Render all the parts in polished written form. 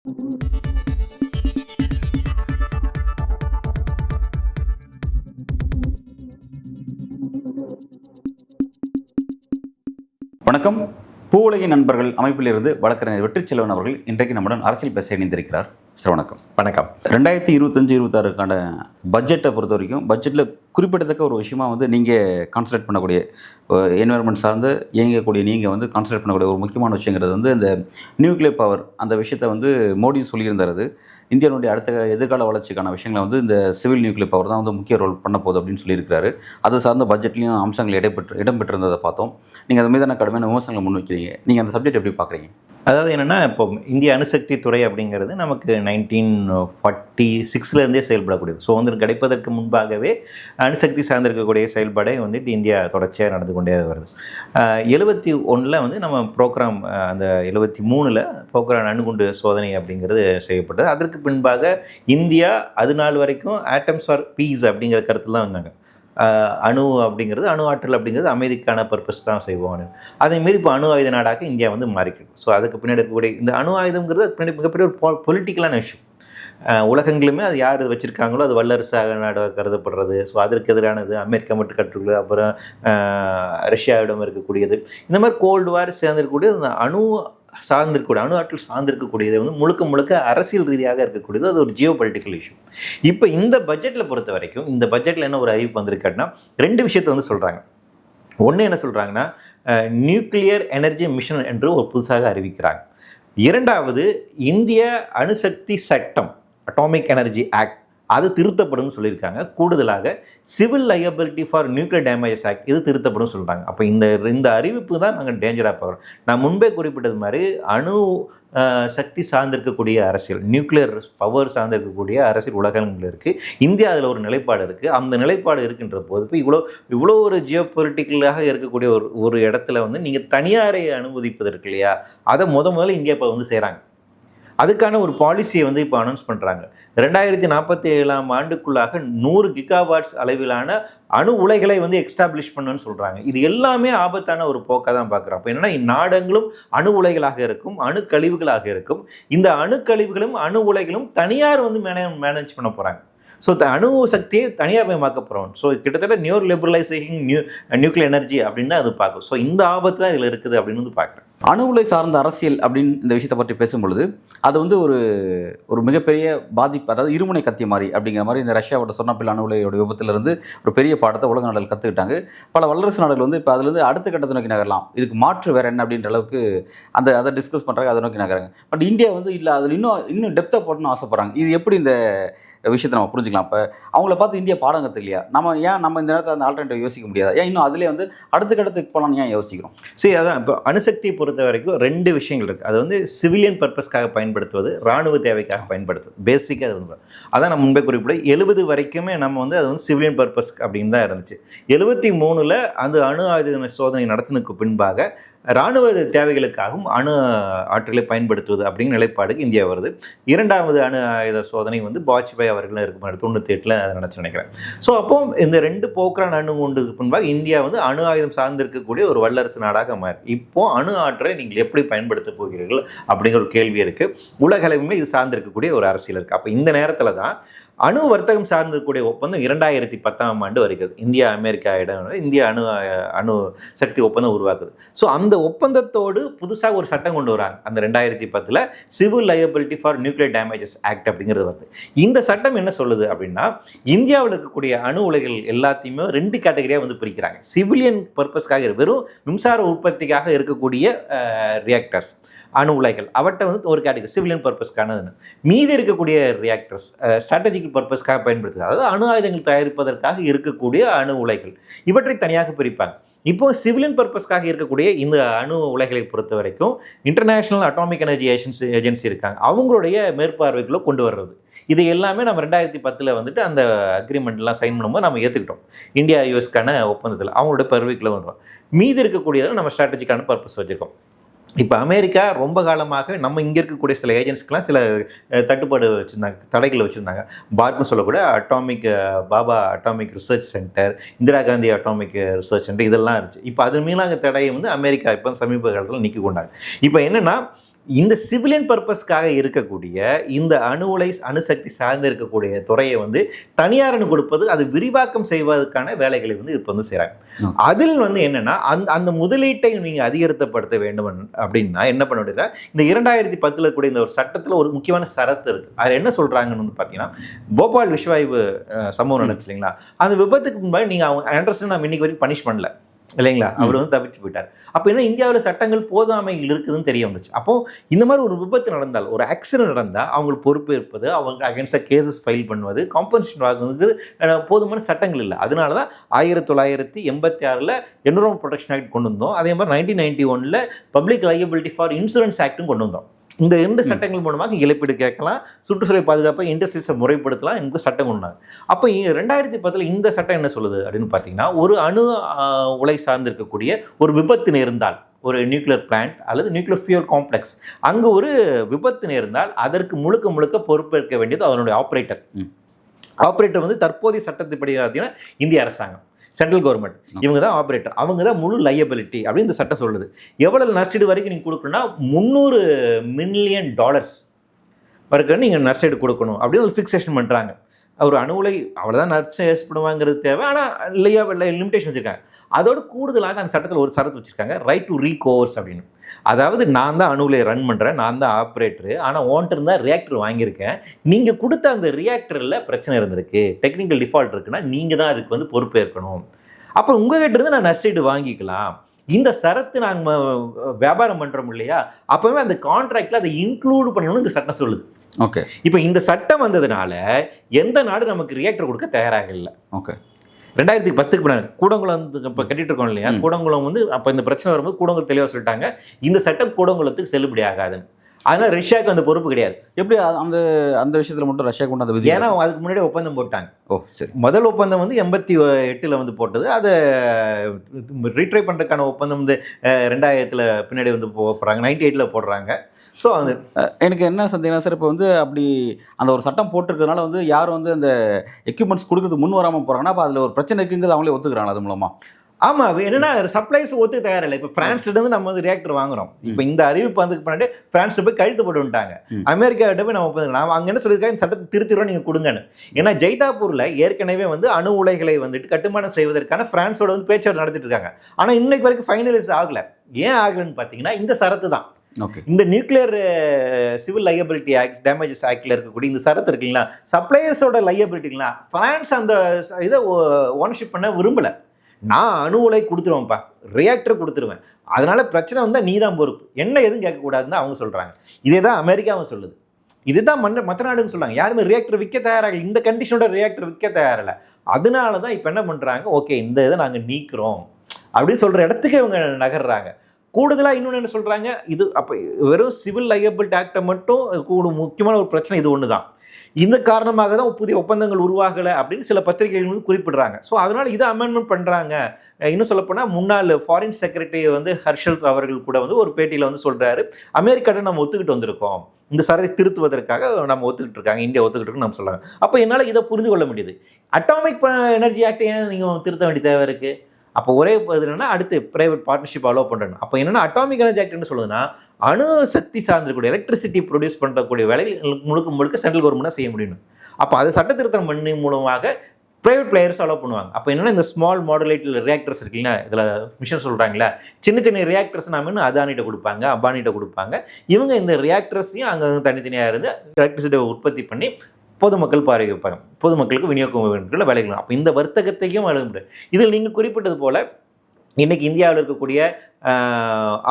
வணக்கம். பூவுலகின் நண்பர்கள் அமைப்பிலிருந்து வழக்கறிஞர் வெற்றிச்செல்வன் அவர்கள் இன்றைக்கு நம்முடன் அரசியல் பேச இணைந்திருக்கிறார். சார் வணக்கம். வணக்கம். 2025-26க்கான பட்ஜெட்டை பொறுத்த வரைக்கும் பட்ஜெட்டில் குறிப்பிடத்தக்க ஒரு விஷயமா நீங்கள் கான்சன்ட்ரேட் பண்ணக்கூடிய என்வரன்மெண்ட் சார்ந்து இயங்கக்கூடிய நீங்கள் கான்சன்ட்ரேட் பண்ணக்கூடிய ஒரு முக்கியமான விஷயங்கிறது இந்த நியூக்ளியர் பவர் அந்த விஷயத்தை மோடி சொல்லியிருந்தார். இந்தியாவுடைய அடுத்த எதிர்கால வளர்ச்சிக்கான விஷயங்களை இந்த சிவில் நியூக்ளியர் பவர் தான் முக்கிய ரோல் பண்ண போகுது அப்படின்னு சொல்லியிருக்கிறாரு. அது சார்ந்த பட்ஜெட்லையும் அம்சங்கள் இடம்பெற்றிருந்ததை பார்த்தோம். நீங்கள் அது மீதான கடுமையான விமர்சனங்களை முன்வைக்கிறீங்க. நீங்கள் அந்த சப்ஜெக்ட் எப்படி பார்க்குறீங்க? அதாவது என்னென்னா, இப்போ இந்திய அணுசக்தி துறை அப்படிங்கிறது நமக்கு 1946 செயல்படக்கூடியது. சுதந்திரம் கிடைப்பதற்கு முன்பாகவே அணுசக்தி சார்ந்திருக்கக்கூடிய செயல்பாடே இந்தியா தொடர்ச்சியாக நடந்து கொண்டே வருது. 71 நம்ம ப்ரோக்ராம், அந்த 73 போக்ரான் அணுகுண்டு சோதனை அப்படிங்கிறது செய்யப்பட்டது. அதற்கு பின்பாக இந்தியா அது நாள் வரைக்கும் ஆட்டம்ஸ் ஃபார் பீஸ் அப்படிங்கிற கருத்தில் தான் வந்தாங்க. அணு அப்படிங்கிறது, அணு ஆற்றல் அப்படிங்கிறது அமைதிக்கான பர்பஸ் தான் செய்வோம். அதேமாரி இப்போ அணு ஆயுத நாடாக இந்தியா மாறிக்கிட்டு. ஸோ அதுக்கு பின்னாடி இருக்கக்கூடிய இந்த அணு ஆயுதங்கிறது அது பின்னாடி மிகப்பெரிய ஒரு பொலிட்டிக்கலான விஷயம். உலகங்களுமே அது யார் வச்சுருக்காங்களோ அது வல்லரசாக நாடாக கருதப்படுறது. ஸோ அதற்கு எதிரானது அமெரிக்கா மட்டும் கற்றுள்ளது, அப்புறம் ரஷ்யாவிடம் இருக்கக்கூடியது. இந்த மாதிரி கோல்டு வார் சேர்ந்திருக்கக்கூடியது அந்த அணு சார்ந்திருக்கக்கூடிய அணு ஆற்றல் சார்ந்திருக்கக்கூடியது முழுக்க அரசியல் ரீதியாக இருக்கக்கூடியது. அது ஒரு ஜியோ பொலிட்டிக்கல் இஷ்யூ. இப்போ இந்த பட்ஜெட்டில் பொறுத்த வரைக்கும், இந்த பட்ஜெட்டில் என்ன ஒரு அறிவிப்பு வந்திருக்காருன்னா, 2 விஷயத்தை சொல்கிறாங்க. ஒன்று என்ன சொல்கிறாங்கன்னா, நியூக்ளியர் எனர்ஜி மிஷன் என்று ஒரு புதுசாக அறிவிக்கிறாங்க. இரண்டாவது, இந்திய அணுசக்தி சட்டம், அட்டாமிக் எனர்ஜி ஆக்ட், அது திருத்தப்படும் சொல்லியிருக்காங்க. கூடுதலாக civil liability for nuclear damages act இது திருத்தப்படும் சொல்கிறாங்க. அப்போ இந்த அறிவிப்பு தான் நாங்கள் டேஞ்சராக போகிறோம். நான் முன்பே குறிப்பிட்டது மாதிரி அணு சக்தி சார்ந்திருக்கக்கூடிய அரசியல், நியூக்ளியர் பவர் சார்ந்திருக்கக்கூடிய அரசியல் உலகங்கள் இருக்குது. இந்தியா அதில் ஒரு நிலைப்பாடு இருக்குது. அந்த நிலைப்பாடு இருக்கின்ற போது இப்போ இவ்வளோ ஒரு ஜியோ பொலிட்டிக்கலாக இருக்கக்கூடிய ஒரு இடத்துல நீங்கள் தனியாரை அனுமதிப்பதற்கு இல்லையா, அதை முதல்ல இந்தியா இப்போ செய்கிறாங்க. அதுக்கான ஒரு பாலிசியை இப்போ அனௌன்ஸ் பண்ணுறாங்க. 2047 ஆண்டுக்குள்ளாக 100 கிகாவாட்ஸ் அளவிலான அணு உலைகளை எக்ஸ்டாப்ளிஷ் பண்ணுன்னு சொல்கிறாங்க. இது எல்லாமே ஆபத்தான ஒரு போக்காக தான் பார்க்குறோம். அப்போ என்னென்னா, இந்நாடங்களும் அணு உலைகளாக இருக்கும், அணு கழிவுகளாக இருக்கும். இந்த அணு கழிவுகளும் அணு உலைகளும் தனியார் மேனேஜ் பண்ண போகிறாங்க. ஸோ அணு சக்தியை தனியாக மயமாக்க போகிறோம். ஸோ கிட்டத்தட்ட நியூ லிபரலைசேஷன் நியூக்ளியர் எனர்ஜி அப்படின்னு தான் அது பார்க்கும். ஸோ இந்த ஆபத்து தான் இதில் இருக்குது அப்படின்னு பார்க்குறேன். அணு உலை சார்ந்த அரசியல் அப்படின்னு இந்த விஷயத்தை பற்றி பேசும்பொழுது அது ஒரு மிகப்பெரிய பாதிப்பு, அதாவது இருமுனை கத்தி மாதிரி அப்படிங்கிற மாதிரி இந்த ரஷ்யாவோட சொர்ணோபில் அணு உலையோட விபத்திலிருந்து ஒரு பெரிய பாடத்தை உலக நாடுகள் கற்றுக்கிட்டாங்க. பல வல்லரசு நாடுகள் இப்போ அதுலேருந்து அடுத்த கட்டத்தை நோக்கி நகரலாம், இதுக்கு மாற்று வேறு என்ன அப்படின்ற அளவுக்கு அதை டிஸ்கஸ் பண்ணுறாங்க, அதை நோக்கி நகராங்க. பட் இந்தியா இல்லை, அதில் இன்னும் டெப்த்தாக போடணும்னு ஆசைப்படுறாங்க. இது எப்படி இந்த விஷயத்தை நம்ம புரிஞ்சுக்கலாம்? இப்போ அவங்கள பார்த்து இந்தியா பாடம் கற்றுக்கலையா? நம்ம இந்த நேரத்தில் அந்த ஆல்டர்னேட்டிவ் யோசிக்க முடியாது? ஏன் இன்னும் அதிலே அடுத்த கட்டத்துக்கு போகலான்னு ஏன் யோசிக்கிறோம்? சரி, அதான் இப்போ அணுசக்தியை பொறுத்த வரைக்கும் 2 விஷயங்கள் இருக்குது. அது சிவிலியன் பர்பஸ்க்காக பயன்படுத்துவது, இராணுவ தேவைக்காக பயன்படுத்துவது. பேசிக்காக அது அதான் நம்ம முன்பே குறிப்பிட 70 வரைக்குமே நம்ம அது சிவிலியன் பர்பஸ் அப்படின்னு தான் இருந்துச்சு. 73 அந்த அணு ஆயுத சோதனை நடத்தினுக்கு பின்பாக இராணுவ தேவைகளுக்காகவும் அணு ஆற்றலை பயன்படுத்துவது அப்படிங்கிற நிலைப்பாடுக்கு இந்தியா வருது. 2வது அணு ஆயுத சோதனை வாஜ்பாய் அவர்கள் இருக்கும் 98 அதை நினச்சி நினைக்கிறேன். ஸோ அப்போ இந்த 2 போக்ரான் அணு குண்டுக்கு பின்பாக இந்தியா அணு ஆயுதம் சார்ந்திருக்கக்கூடிய ஒரு வல்லரசு நாடாக மாறி இப்போ அணு ஆற்றலை நீங்கள் எப்படி பயன்படுத்த போகிறீர்கள் அப்படிங்கிற ஒரு கேள்வி இருக்குது. உலக அளவுமே இது சார்ந்திருக்கக்கூடிய ஒரு அரசியல் இருக்குது. அப்போ இந்த நேரத்தில் தான் அணு வர்த்தகம் சார்ந்திருக்கக்கூடிய ஒப்பந்தம் 2010 வருகிறது. இந்தியா அமெரிக்காவிடம் இந்திய அணு சக்தி ஒப்பந்தம் உருவாக்குது. ஸோ அந்த ஒப்பந்தத்தோடு புதுசாக ஒரு சட்டம் கொண்டு வராங்க. அந்த 2010 civil liability for nuclear damages act அப்படிங்கிறது வருது. இந்த சட்டம் என்ன சொல்லுது அப்படின்னா, இந்தியாவில் இருக்கக்கூடிய அணு உலைகள் எல்லாத்தையுமே 2 கேட்டகரியாக பிரிக்கிறாங்க. சிவிலியன் பர்பஸ்க்காக வெறும் மின்சார உற்பத்திக்காக இருக்கக்கூடிய ரியாக்டர்ஸ், அணு உலைகள், அவற்றை ஒரு கேட்டகரி சிவிலியன் பர்பஸ்க்கானதுன்னு. மீதி இருக்கக்கூடிய ரியாக்டர்ஸ் ஸ்ட்ராட்டஜிக்கல் பர்பஸ்க்காக பயன்படுத்துகிறது, அதாவது அணு ஆயுதங்கள் தயாரிப்பதற்காக இருக்கக்கூடிய அணு உலைகள், இவற்றை தனியாக பிரிப்பாங்க. இப்போ சிவிலியன் பர்பஸ்க்காக இருக்கக்கூடிய இந்த அணு உலைகளை பொறுத்த வரைக்கும் இன்டர்நேஷனல் அட்டாமிக் எனர்ஜி ஏஜென்சி இருக்காங்க, அவங்களுடைய மேற்பார்வைக்குள்ளே கொண்டு வர்றது. இது எல்லாமே நம்ம 2010 அந்த அக்ரிமெண்ட்லாம் சைன் பண்ணும்போது நம்ம ஏற்றுக்கிட்டோம். இந்தியா யூஎஸ்க்கான ஒப்பந்தத்தில் அவங்களோட பார்வைக்குள்ளே வருவோம். மீதி இருக்கக்கூடியதில் நம்ம ஸ்ட்ராட்டஜிக்கான பர்பஸ் வச்சுருக்கோம். இப்போ அமெரிக்கா ரொம்ப காலமாக நம்ம இங்கே இருக்கக்கூடிய சில ஏஜென்சிக்கெலாம் சில தட்டுப்பாடு வச்சுருந்தாங்க, தடைகள் வச்சுருந்தாங்க. பார்க்னு சொல்லக்கூடிய Baba atomic research centre, Indira Gandhi atomic research centre, இதெல்லாம் இருந்துச்சு. இப்போ அது மீனாக தடையை அமெரிக்கா இப்போ சமீப காலத்தில் நீக்கி கொண்டாங்க. இப்போ என்னென்னா, இந்த சிவிலியன் பர்பஸ்க்காக இருக்கக்கூடிய இந்த அணுசக்தி சார்ந்து இருக்கக்கூடிய துறையை வந்து தனியார்னு கொடுப்பது, அது விரிவாக்கம் செய்வதற்கான வேலைகளை வந்து இப்போ வந்து செய்கிறாங்க. அதில் வந்து என்னன்னா அந்த முதலீட்டை நீங்கள் அதிகரித்தப்படுத்த வேண்டும் அப்படின்னா என்ன பண்ண வேண்டியதுன்னா, இந்த 2010 கூடிய இந்த ஒரு சட்டத்தில் ஒரு முக்கியமான சரத்து இருக்குது. அதில் என்ன சொல்கிறாங்கன்னு வந்து பார்த்தீங்கன்னா, போபால் விஷவாயு சம்பவம் நடந்துச்சு இல்லைங்களா, அந்த விபத்துக்கு முன்னாடி நீங்கள் அவங்க ஆண்டர்சன் நம்ம இன்னைக்கு வரைக்கும் பனிஷ் பண்ணல இல்லைங்களா, அவர் வந்து தப்பிச்சு போயிட்டார். அப்போ என்ன, இந்தியாவில் சட்டங்கள் போதாமைகள் இருக்குதுன்னு தெரிய வந்துச்சு. அப்போ இந்த மாதிரி ஒரு விபத்து நடந்தால், ஒரு ஆக்சிடென்ட் நடந்தால் அவங்களுக்கு பொறுப்பு இருப்பது, அவங்க அகேன்ஸ்டாக கேசஸ் ஃபைல் பண்ணுவது, காம்பன்சேஷன் வாங்குறதுக்கு போதுமான சட்டங்கள் இல்லை. அதனால தான் 1986 என்விரான்மெண்ட் ப்ரொடெக்ஷன் ஆக்ட் கொண்டு வந்தோம். அதே மாதிரி 1991 பப்ளிக் லையபிலிட்டி ஃபார் இன்சூரன்ஸ் ஆக்டும் கொண்டு வந்தோம். இந்த 2 சட்டங்கள் மூலமாக இழப்பீடு கேட்கலாம், சுற்றுச்சூழல் பாதுகாப்பை இண்டஸ்ட்ரீஸை முறைப்படுத்தலாம் என்று சட்டம் கொண்டாங்க. அப்போ 2010 இந்த சட்டம் என்ன சொல்லுது அப்படின்னு பார்த்தீங்கன்னா, ஒரு அணு உலை சார்ந்திருக்கக்கூடிய ஒரு விபத்து நேர்ந்தால், ஒரு நியூக்ளியர் பிளான்ட் அல்லது நியூக்ளியர் ஃபியூல் காம்ப்ளெக்ஸ், அங்கே ஒரு விபத்து நேர்ந்தால் அதற்கு முழுக்க பொறுப்பேற்க வேண்டியது அதனுடைய ஆப்ரேட்டர் வந்து தற்போதைய சட்டத்தின்படி பார்த்தீங்கன்னா இந்திய அரசாங்கம், சென்ட்ரல் கவர்மெண்ட், இவங்க தான் ஆப்ரேட்டர், அவங்க தான் முழு லையபிலிட்டி அப்படின்னு இந்த சட்டம் சொல்லுது. எவ்வளவு நஷ்டீடு வரைக்கும் நீங்கள் கொடுக்கணும்னா $300 மில்லியன் வரைக்கும் நீங்கள் நஷ்டீடு கொடுக்கணும் அப்படின்னு ஒரு ஃபிக்ஸேஷன் பண்ணுறாங்க. ஒரு அணு உலை அவ்வளோதான் நஷ்டம் ஏற்படுவாங்கிறது தேவை, ஆனால் லிமிடேஷன் வச்சுருக்காங்க. அதோடு கூடுதலாக அந்த சட்டத்தில் ஒரு சரத்து வச்சுருக்காங்க, ரைட் டு ரீகோர்ஸ் அப்படின்னு. அதாவது நான் தான் அணு உலையை ரன் பண்ணுறேன், நான் தான் ஆப்ரேட்டரு, ஆனால் ஓன்ட்டு இருந்தால் ரியாக்டர் வாங்கியிருக்கேன், நீங்கள் கொடுத்த அந்த ரியாக்டரில் பிரச்சனை இருந்திருக்கு, டெக்னிக்கல் டிஃபால்ட் இருக்குன்னா நீங்கள் தான் அதுக்கு வந்து பொறுப்பேற்கணும். அப்போ உங்கள்கிட்ட இருந்து நான் நஷ்டீடு வாங்கிக்கலாம். இந்த சரத்து நாங்கள் வியாபாரம் பண்ணுறோம் இல்லையா, அப்போவே அந்த கான்ட்ராக்டில் அதை இன்க்ளூட் பண்ணணும்னு இந்த சட்டம் சொல்லுது. ஓகே, இப்போ இந்த சட்டம் வந்ததுனால எந்த நாடு நமக்கு ரியாக்டர் கொடுக்க தயாராக இல்லை. ஓகே, 2010 பின்னாடி கூடங்குளம் இப்போ கட்டிட்டு இருக்கோம் இல்லையா, கூடங்குளம் வந்து அப்போ இந்த பிரச்சனை வரும்போது கூடங்குளம் தெளிவாக சொல்லிட்டாங்க, இந்த சட்டம் கூடங்குளத்துக்கு செல்லுபடி ஆகாதுன்னு. அதனால ரஷ்யாவுக்கு அந்த பொறுப்பு கிடையாது. எப்படி அந்த அந்த விஷயத்தில் மட்டும் ரஷ்யா கொண்டு அந்த விதி? ஏன்னா அதுக்கு முன்னாடி ஒப்பந்தம் போட்டாங்க. ஓ சரி. முதல் ஒப்பந்தம் வந்து 88 வந்து போட்டது, அதை ரீட்ரை பண்ணுறதுக்கான ஒப்பந்தம் வந்து 2000 பின்னாடி வந்து போடுறாங்க, 98 போடுறாங்க. ஸோ அது எனக்கு என்ன சந்தேகம் சார், இப்போ வந்து அப்படி அந்த ஒரு சட்டம் போட்டிருக்கிறதுனால வந்து யாரும் வந்து அந்த எக்யூப்மெண்ட்ஸ் கொடுக்குறது முன் வராமல் போகிறாங்கன்னா, அப்போ அதில் ஒரு பிரச்சனை இருக்குங்கிறது அவங்களே ஒத்துக்கிறாங்க அது மூலமாக? ஆமாம், என்னன்னா சப்ளைஸ் ஒத்துக்க தயாரில்லை. இப்போ பிரான்ஸ்லேருந்து நம்ம வந்து ரியாக்டர் வாங்குறோம். இப்போ இந்த அறிவிப்பு வந்ததுக்கு முன்னாடி பிரான்ஸ் போய் கழுத்து போட்டு வந்துட்டாங்க. அமெரிக்காவிட்ட போய் நம்ம அங்கே என்ன சொல்லியிருக்காங்க, இந்த சட்டத்தை திருத்திடுறோம் நீங்கள் கொடுங்கன்னு. ஏன்னா ஜெய்தாப்பூரில் ஏற்கனவே வந்து அணு உலைகளை வந்துட்டு கட்டுமானம் செய்வதற்கான பிரான்ஸோட வந்து பேச்சுவார்த்தை நடத்திட்டு இருக்காங்க. ஆனால் இன்னைக்கு வரைக்கும் ஃபைனலைஸ் ஆகலை. ஏன் ஆகலைன்னு பார்த்தீங்கன்னா இந்த சரத்து தான். இந்த nuclear civil liability act, damages ஆக்டில் இருக்கக்கூடிய இந்த சரத்து இருக்குங்களா, சப்ளையர்ஸோட லையபிலிட்டிங்களா, பிரான்ஸ் அந்த இதை ஓனர்ஷிப் பண்ண விரும்பலை. நான் அணு உலை கொடுத்துருவேன்ப்பா, ரியாக்டர் கொடுத்துருவேன், அதனால பிரச்சனை வந்தால் நீ தான் பொறுப்பு, என்ன எதுவும் கேட்கக்கூடாதுன்னு அவங்க சொல்கிறாங்க. இதே தான் அமெரிக்காவும் சொல்லுது, இதுதான் மற்ற நாடுன்னு சொல்கிறாங்க. யாருமே ரியாக்டர் விற்க தயாராக, இந்த கண்டிஷனோட ரியாக்டர் விற்க தயாரில்லை. அதனால தான் இப்போ என்ன பண்ணுறாங்க, ஓகே இந்த இதை நாங்கள் நீக்கிறோம் அப்படின்னு சொல்கிற இடத்துக்கு இவங்க நகர்றாங்க. கூடுதலாக இன்னொன்று என்ன சொல்கிறாங்க, இது அப்போ வெறும் சிவில் லையபிலிட்டி ஆக்டை மட்டும் முக்கியமான ஒரு பிரச்சனை இது ஒன்று தான். இந்த காரணமாக தான் புதிய ஒப்பந்தங்கள் உருவாகலை அப்படின்னு சில பத்திரிகைகள் வந்து குறிப்பிடுறாங்க. ஸோ அதனால் இதை அமெண்ட்மெண்ட் பண்ணுறாங்க. இன்னும் சொல்லப்போனால் முன்னாள் ஃபாரின் செக்ரட்டரி வந்து ஹர்ஷல் அவர்கள் கூட வந்து ஒரு பேட்டியில் வந்து சொல்கிறாரு, அமெரிக்காட்ட நம்ம ஒத்துக்கிட்டு வந்திருக்கோம், இந்த சரத்தை திருத்துவதற்காக நம்ம ஒத்துக்கிட்டு இருக்காங்க, இந்தியா ஒத்துக்கிட்டு இருக்குன்னு நம்ம சொல்கிறாங்க. அப்போ என்னால் இதை புரிந்து கொள்ள முடியுது. அட்டாமிக் எனர்ஜி ஆக்டை ஏன் நீங்கள் திருத்த வேண்டிய தேவை இருக்குது? அப்போ ஒரே இது என்னன்னா, அடுத்து பிரைவேட் பார்ட்னர்ஷிப் அலோவ் பண்ணுறேன். அப்போ என்னென்னா அட்டாமிக் எனர்ஜி ஆக்ட்னு சொல்லுதுன்னா, அணு சக்தி சார்ந்திருக்கூடிய எலக்ட்ரிசிட்டி ப்ரொடியூஸ் பண்ணுறக்கூடிய வேலைகள் முழுக்க சென்ட்ரல் கவர்மெண்ட்டாக செய்ய முடியும். அப்போ அதை சட்ட திருத்தம் பண்ணி மூலமாக ப்ரைவேட் பிளேயர்ஸ் அலோவ் பண்ணுவாங்க. அப்போ என்னென்னா, இந்த ஸ்மால் மாடுலேட்டர் ரியாக்டர்ஸ் இருக்குல்ல, இதில் மிஷன் சொல்கிறாங்களா, சின்ன ரியாக்டர்ஸ் நாம அதானிட்ட கொடுப்பாங்க, அம்பானிட்ட கொடுப்பாங்க. இவங்க இந்த ரியாக்டர்ஸையும் அங்கே தனித்தனியாக இருந்து எலக்ட்ரிசிட்டியை உற்பத்தி பண்ணி பொதுமக்கள் பார்வை வைப்பாங்க, பொதுமக்களுக்கு விநியோகம் வேலைகள். அப்போ இந்த வர்த்தகத்தையும் வழங்க முடியாது. இதில் நீங்கள் குறிப்பிட்டது போல் இன்றைக்கி இந்தியாவில் இருக்கக்கூடிய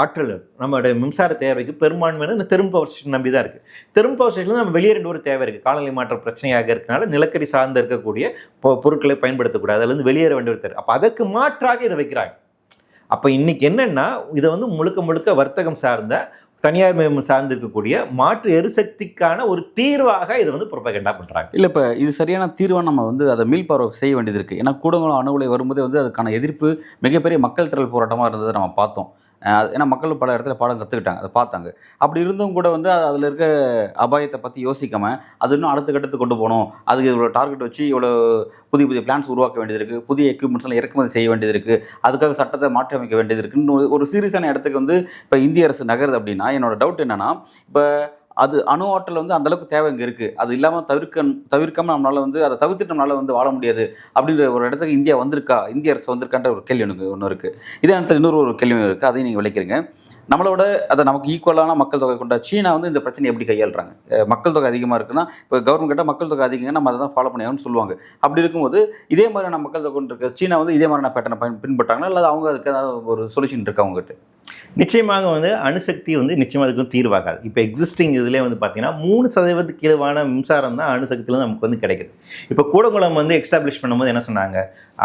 ஆற்றல், நம்மளுடைய மின்சார தேவைக்கு பெரும்பான்மையான தெர்மல் பவர் ஸ்டேஷன் நம்பி தான் இருக்குது. தெர்மல் பவர் ஸ்டேஷனில் நம்ம வெளியே 2 ஒரு தேவை இருக்குது. காலநிலை மாற்ற பிரச்சனையாக இருக்கனால நிலக்கரி சார்ந்து இருக்கக்கூடிய பொருட்களை பயன்படுத்தக்கூடாது, அதுலேருந்து வெளியேற வேண்டிய ஒரு தேவை. அப்போ அதற்கு மாற்றாக இதை வைக்கிறாங்க. அப்போ இன்றைக்கி என்னென்னா, இதை வந்து முழுக்க வர்த்தகம் சார்ந்த தனியார் மயம் சார்ந்திருக்கக்கூடிய மாற்று எரிசக்திக்கான ஒரு தீர்வாக இதை வந்து ப்ரொபகண்டா பண்ணுறாங்க. இல்லை, இப்போ இது சரியான தீர்வாக நம்ம வந்து அதை மீள்பார்வை செய்ய வேண்டியது இருக்குது. ஏன்னா கூடங்குளம் அணு உலை வரும்போதே வந்து அதுக்கான எதிர்ப்பு மிகப்பெரிய மக்கள் திரள் போராட்டமாக இருந்ததை நம்ம பார்த்தோம். ஏன்னா மக்கள் பல இடத்துல பாடம் கற்றுக்கிட்டாங்க, அதை பார்த்தாங்க. அப்படி இருந்தும் கூட வந்து அதில் இருக்க அபாயத்தை பற்றி யோசிக்காமல் அது இன்னும் அடுத்த கட்டத்துக்கு கொண்டு போகணும், அதுக்கு இவ்வளோ டார்கெட் வச்சு இவ்வளோ புதிய புதிய பிளான்ஸ் உருவாக்க வேண்டியது இருக்குது, புதிய எக்யூப்மெண்ட்ஸ்லாம் இறக்குமதி செய்ய வேண்டியது இருக்குது, அதுக்காக சட்டத்தை மாற்றி அமைக்க வேண்டியது இருக்குன்னு ஒரு சீரியஸான இடத்துக்கு வந்து இப்போ இந்திய அரசு நகருது. அப்படின்னா என்னோட டவுட் என்னென்னா, இப்போ அது அணு ஆற்றல் வந்து அந்தளவுக்கு தேவை இங்கே இருக்குது, அது இல்லாமல் தவிர்க்காமல் நம்மளால் வந்து அதை தவிர்த்துட்டு நம்மளால் வந்து வாழ முடியாது அப்படின்ற ஒரு இடத்துக்கு இந்திய அரசு வந்திருக்கான்ற ஒரு கேள்வி எனக்கு ஒன்று இருக்குது. இதே நேரத்தில் இன்னொரு ஒரு கேள்வி இருக்குது, அதையும் நீங்கள் விளக்கிறீங்க. நம்மளோட அதை நமக்கு ஈக்குவலான மக்கள் தொகை கொண்ட சீனா வந்து இந்த பிரச்சனை எப்படி கையாளுறாங்க? மக்கள் தொகை அதிகமாக இருக்குன்னா இப்போ கவர்மெண்ட் கிட்ட மக்கள் தொகை அதிகங்க நம்ம அதை தான் ஃபாலோ பண்ணியாகணும்னு சொல்லுவாங்க. அப்படி இருக்கும்போது இதே மாதிரியான மக்கள் தொகை கொண்டு இருக்க சீனா வந்து இதே மாதிரியான பேட்டர்னை பின்பற்றாங்களா, இல்லை அவங்க அதுக்கு ஏதாவது ஒரு சொல்யூஷன் இருக்கா அவங்ககிட்ட? நிச்சயமாக வந்து அணுசக்தி வந்து நிச்சயமாக அதுக்கும் தீர்வாகாது. இப்போ எக்ஸிஸ்டிங் இதிலே வந்து பார்த்தீங்கன்னா 3% கீழான மின்சாரம் தான் அணுசக்தியில் நமக்கு வந்து கிடைக்குது. இப்போ கூடங்குளம் வந்து எக்ஸ்டாப்ளிஷ் பண்ணும்போது என்ன சொன்னாங்க,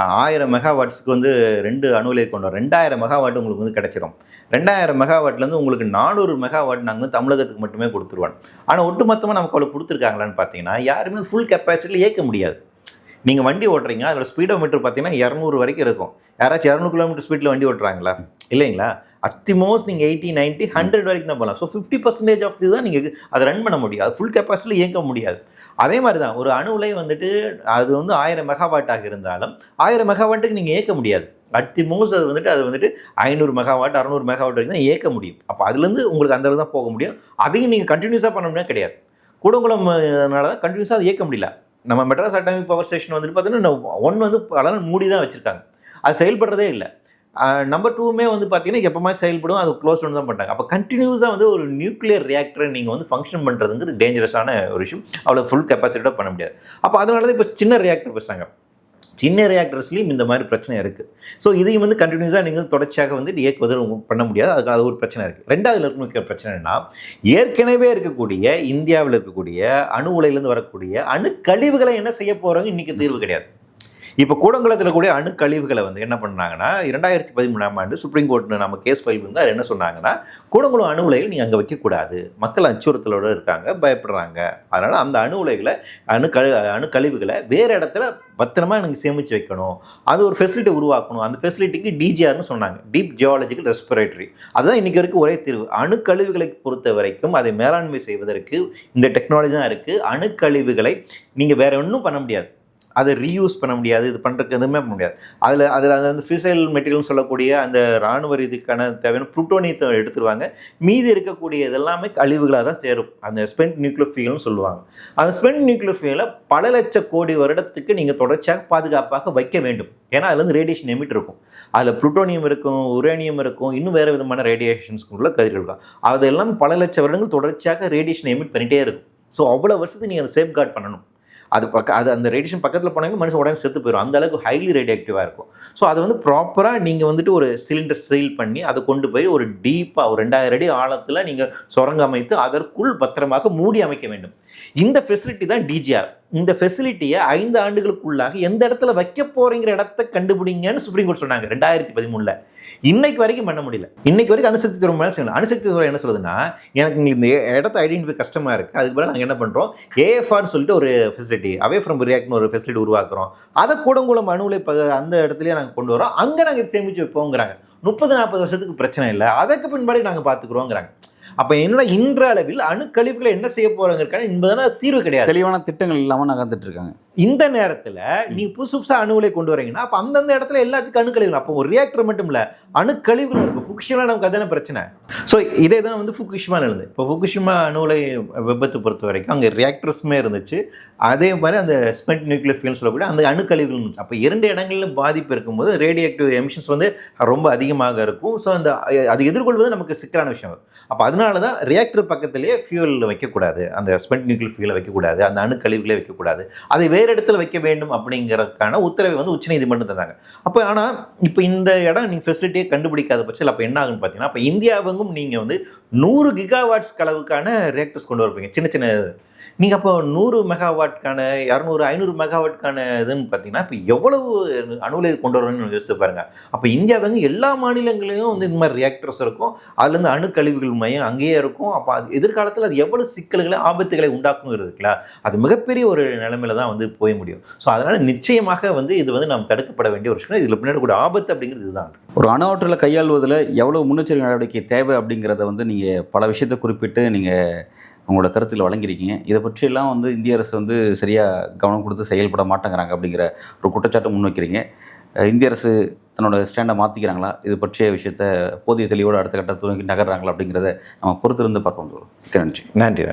1000 மெகாவாட்ஸ்க்கு வந்து 2 அணு உலை கொண்டு வரும், 2000 மெகாவாட் உங்களுக்கு வந்து கிடைச்சிடும். 2000 மெகாவாட்லேருந்து உங்களுக்கு 400 மெகாவாட் நாங்கள் தமிழகத்துக்கு மட்டுமே கொடுத்துருவோம். ஆனால் ஒட்டுமொத்தமாக நமக்கு அவ்வளோ கொடுத்துருக்காங்களான்னு பார்த்தீங்கன்னா யாருமே ஃபுல் கெப்பாசிட்டியில் இயக்க முடியாது. நீங்கள் வண்டி ஓட்டுறீங்க, அதோட ஸ்பீடோமீட்டர் பார்த்தீங்கன்னா 200 வரைக்கும் இருக்கும். யாராச்சும் 200 கிலோமீட்டர் ஸ்பீடில் வண்டி ஓட்டுறாங்களா? இல்லைங்களா? அட்மோஸ்ட் நீங்கள் 80, 90, 100 வரைக்கும் தான் போகலாம். ஸோ 50% ஆஃப் இது தான் நீங்கள் அதை ரன் பண்ண முடியும். அது ஃபுல் கெப்பாசிட்டியில் இயக்க முடியாது. அதே மாதிரி தான் ஒரு அணு உலை வந்துட்டு அது வந்து 1000 மெகாவாட்டாக இருந்தாலும் 1000 மெகாவாட்டுக்கு நீங்கள் இயக்க முடியாது. அட்மோஸ்ட் அது வந்துட்டு 500 மெகாவாட் 600 மெகாவாட் வரைக்கும் தான் இயக்க முடியும். அப்போ அதுலேருந்து உங்களுக்கு அந்த அளவு தான் போக முடியும். அதையும் நீங்கள் கண்டினியூஸாக பண்ண முடியாது கிடையாது. கூடங்குளம்னால தான் கண்டினியூஸாக அதை இயக்க முடியல. நம்ம மெட்ராஸ் அட்டாமிக் பவர் ஸ்டேஷன் வந்துட்டு பார்த்தீங்கன்னா 1 வந்து பல நாள் மூடி தான் வச்சுருக்காங்க, அது செயல்படுறதே இல்லை. நம்பர் 2மே வந்து பார்த்தீங்கன்னா எப்போமா செயல்படும், அது க்ளோஸ் ஒன்று தான் பண்ணுறாங்க. அப்போ கண்டினியூஸாக வந்து ஒரு நியூக்ளியர் ரியாக்டரை நீங்கள் வந்து ஃபங்க்ஷன் பண்ணுறதுங்கிறது டேஞ்சரஸான ஒரு விஷயம். அவ்வளோ ஃபுல் கெப்பாசிட்டியோட பண்ண முடியாது. அப்போ அதனால தான் இப்போ சின்ன ரியாக்டர் பேசுகிறாங்க. சின்ன ரியாக்டர்ஸ்லையும் இந்த மாதிரி பிரச்சனை இருக்குது. ஸோ இதையும் வந்து கண்டினியூஸாக நீங்கள் தொடர்ச்சியாக வந்து இயக்குவது பண்ண முடியாது. அதுக்கு அது ஒரு பிரச்சனை இருக்குது. ரெண்டாவதுல இருக்க பிரச்சனைனா, ஏற்கனவே இருக்கக்கூடிய இந்தியாவில் இருக்கக்கூடிய அணு உலையிலேருந்து வரக்கூடிய அணு கழிவுகளை என்ன செய்ய போகிறாங்க, இன்றைக்கி தீர்வு கிடையாது. இப்போ கூடங்குளத்தில் கூடிய அணு கழிவுகளை வந்து என்ன பண்ணாங்கன்னா 2013ஆம் ஆண்டு சுப்ரீம் கோர்ட் நம்ம கேஸ் ஃபைல் பண்ணி அது என்ன சொன்னாங்கன்னா, கூடங்குளம் அணு உலைகள் நீங்கள் அங்கே வைக்கக்கூடாது, மக்கள் அச்சுறுத்தலோடு இருக்காங்க, பயப்படுறாங்க, அதனால் அந்த அணு உலைகளை அணு கழிவுகளை வேறு இடத்துல பத்திரமா எனக்கு சேமித்து வைக்கணும், அது ஒரு ஃபெசிலிட்டி உருவாக்கணும். அந்த ஃபெசிலிட்டிக்கு டிஜிஆர்னு சொன்னாங்க, டீப் ஜியாலஜிக்கல் ரெஸ்பிரேட்டரி. அதுதான் இன்றைக்கி வரைக்கும் ஒரே தீர்வு. அணுக்கழிவுகளை பொறுத்த வரைக்கும் அதை மேலாண்மை செய்வதற்கு இந்த டெக்னாலஜி தான் இருக்குது. அணுக்கழிவுகளை நீங்கள் வேறு ஒன்றும் பண்ண முடியாது, அதை ரீயூஸ் பண்ண முடியாது, இது பண்ணுறதுக்கு எதுவுமே பண்ண முடியாது. அதில் அந்த ஃபிசைல் மெட்டீரியல்னு சொல்லக்கூடிய அந்த இராணுவ இதுக்கான தேவையான புளூட்டோனியத்தை எடுத்துருவாங்க. மீதி இருக்கக்கூடிய இதெல்லாமே கழிவுகளாக தான் சேரும். அந்த ஸ்பென்ட் நியூக்ளியர் ஃபியூல்னு சொல்லுவாங்க. அந்த ஸ்பென்ட் நியூக்ளியர் ஃபியூலை பல லட்ச கோடி வருடத்துக்கு நீங்கள் தொடர்ச்சியாக பாதுகாப்பாக வைக்க வேண்டும். ஏன்னா அதுலேருந்து ரேடியேஷன் எமிட் இருக்கும். அதில் புளூட்டோனியம் இருக்கும், உரேனியம் இருக்கும், இன்னும் வேறு விதமான ரேடியேஷன்ஸ்க்குள்ள கதிர்கள் இருக்கும். அதெல்லாம் பல லட்ச வருடங்கள் தொடர்ச்சியாக ரேடியேஷன் எமிட் பண்ணிகிட்டே இருக்கும். ஸோ அவ்வளோ வருஷத்துக்கு நீங்கள் அதை சேஃப்கார்ட் பண்ணணும். அது அந்த ரேடியேஷன் பக்கத்தில் போனாங்க மனுஷன் உடனே செத்து போயிடும், அந்த அளவுக்கு ஹைலி ரேடியேக்டிவாக இருக்கும். ஸோ அதை வந்து ப்ராப்பராக நீங்கள் வந்துட்டு ஒரு சிலிண்டர் சீல் பண்ணி அதை கொண்டு போய் ஒரு டீப்பாக ஒரு 2000 அடி ஆழத்தில் நீங்கள் சுரங்கம் அமைத்து அதற்குள் பத்திரமாக மூடி அமைக்க வேண்டும். இந்த ஃபெசிலிட்டி தான் டிஜிஆர். இந்த ஃபெசிலிட்டியை 5 ஆண்டுகளுக்குள்ளாக எந்த இடத்துல வைக்க போகிறீங்கிற இடத்த கண்டுபிடிங்கன்னு சுப்ரீம் கோர்ட் சொன்னாங்க 2013. இன்னைக்கு வரைக்கும் பண்ண முடியல. இன்னைக்கு வரைக்கும் அணுசக்தி துறை மேலே செய்யணும். அணுசக்தி துறை என்ன சொல்லுதுன்னா, எனக்கு இந்த இடத்த ஐடென்டிஃபை கஷ்டமாக இருக்குது, அதுக்கு பதிலாக நாங்கள் என்ன பண்ணுறோம், ஏஎஃப்ஆர்னு சொல்லிட்டு ஒரு ஃபெசிலிட்டி, அவே ஃப்ரம் ரியாக்ட்னு ஒரு ஃபெசிலிட்டி உருவாக்குறோம், அதை கூடங்குளம் அணு உலை அந்த இடத்துலையே நாங்கள் கொண்டு வரோம், அங்கே நாங்கள் சேமித்து வைப்போங்கிறாங்க. 30-40 வருஷத்துக்கு பிரச்சனை இல்லை, அதற்கு பின்பாடி நாங்கள் பார்த்துக்குறோங்கிறாங்க. அப்போ என்னன்னா இன்றளவில் அணுக்கழிவுகளை என்ன செய்ய போகிறாங்க என்பதான தீர்வு கிடையாது. தெளிவான திட்டங்கள் இல்லாமல் நகர்ந்துட்டு இருக்காங்க. இந்த நேரத்தில் நீங்கள் புதுசாக அணு உலை கொண்டு வரீங்கன்னா அப்போ அந்தந்த இடத்துல எல்லாத்துக்கும் அணுக்கழிவுகள், அப்போ ஒரு ரியாக்டர் மட்டும் இல்லை அணுக்கழிவுகள் இருக்கும். ஃபுகுஷிமா நமக்கு அதான பிரச்சனை. ஸோ இதே தான் வந்து ஃபுகுஷிமா இருந்தது. இப்போ ஃபுகுஷிமா அணு உலை விபத்து பொறுத்த வரைக்கும் அங்கே ரியாக்டர்ஸுமே இருந்துச்சு, அதே மாதிரி அந்த ஸ்பென்ட் நியூக்ளியர் ஃபியூல் சொல்லக்கூடிய அந்த அணுக்கழிவுகள் இருந்துச்சு. அப்போ 2 இடங்களிலும் பாதிப்பு இருக்கும்போது ரேடியேக்டிவ் எமிஷன்ஸ் வந்து ரொம்ப அதிகமாக இருக்கும். ஸோ அந்த அது எதிர்கொள்வது நமக்கு சிக்கலான விஷயம். அப்போ அதனால தான் ரியாக்டர் பக்கத்திலேயே ஃபியூல் வைக்கக்கூடாது, அந்த ஸ்பென்ட் நியூக்ளியர் ஃபியூலை வைக்கக்கூடாது, அந்த அணுக்கழிவுகளே வைக்கக்கூடாது, அதை வேறு இடத்துல வைக்க வேண்டும் அப்படிங்கிறதுக்கான உத்தரவை வந்து உச்சநீதிமன்றம் தந்தாங்க. அப்போ ஆனால் இப்போ இந்த இடம் நீங்கள் ஃபெசிலிட்டியே கண்டுபிடிக்காத பட்சத்தில் அப்போ என்ன ஆகுன்னு பார்த்தீங்கன்னா, அப்போ இந்தியாவுக்கும் நீங்கள் வந்து 100 கிகாவாட்ஸ் அளவுக்கான ரியாக்டர்ஸ் கொண்டு வரப்பீங்க. சின்ன சின்ன நீங்கள் அப்போ 100 மெகாவாட்கான 200 500 மெகாவாட்கான இதுன்னு பார்த்தீங்கன்னா இப்போ எவ்வளவு அணுலை கொண்டு வரணும்னு யோசிச்சு பாருங்க. அப்போ இந்தியா வந்து எல்லா மாநிலங்களையும் வந்து இந்த மாதிரி ரியாக்டர்ஸ் இருக்கும், அதுலேருந்து அணுக்கழிவுகள் மையம் அங்கேயே இருக்கும். அப்போ அது எதிர்காலத்தில் அது எவ்வளவு சிக்கல்களை ஆபத்துகளை உண்டாக்குங்கிறது இருக்குல்ல, அது மிகப்பெரிய ஒரு நிலைமையில தான் வந்து போய் முடியும். ஸோ அதனால் நிச்சயமாக வந்து இது வந்து நாம் தடுக்கப்பட வேண்டிய ஒரு விஷயம். இதில் பின்னாடி கூட ஆபத்து அப்படிங்கிறது இதுதான். ஒரு அணு ஆற்றலை கையாள்வதில் எவ்வளவு முன்னெச்சரிக்கை நடவடிக்கை தேவை அப்படிங்கிறத வந்து நீங்கள் பல விஷயத்தை குறிப்பிட்டு நீங்கள் உங்களோட கருத்தில் வழங்கியிருக்கீங்க. இதை பற்றியெல்லாம் வந்து இந்திய அரசு வந்து சரியாக கவனம் கொடுத்து செயல்பட மாட்டேங்கிறாங்க அப்படிங்கிற ஒரு குற்றச்சாட்டை முன்வைக்கிறீங்க. இந்திய அரசு தன்னோட ஸ்டாண்டை மாற்றிக்கிறாங்களா, இது பற்றிய விஷயத்த போதிய தெளிவோடு அடுத்த கட்டத்தை நோக்கி நகர்றாங்களா அப்படிங்கிறத நம்ம பொறுத்திருந்து பார்ப்போம். மிக்க நன்றி. நன்றி.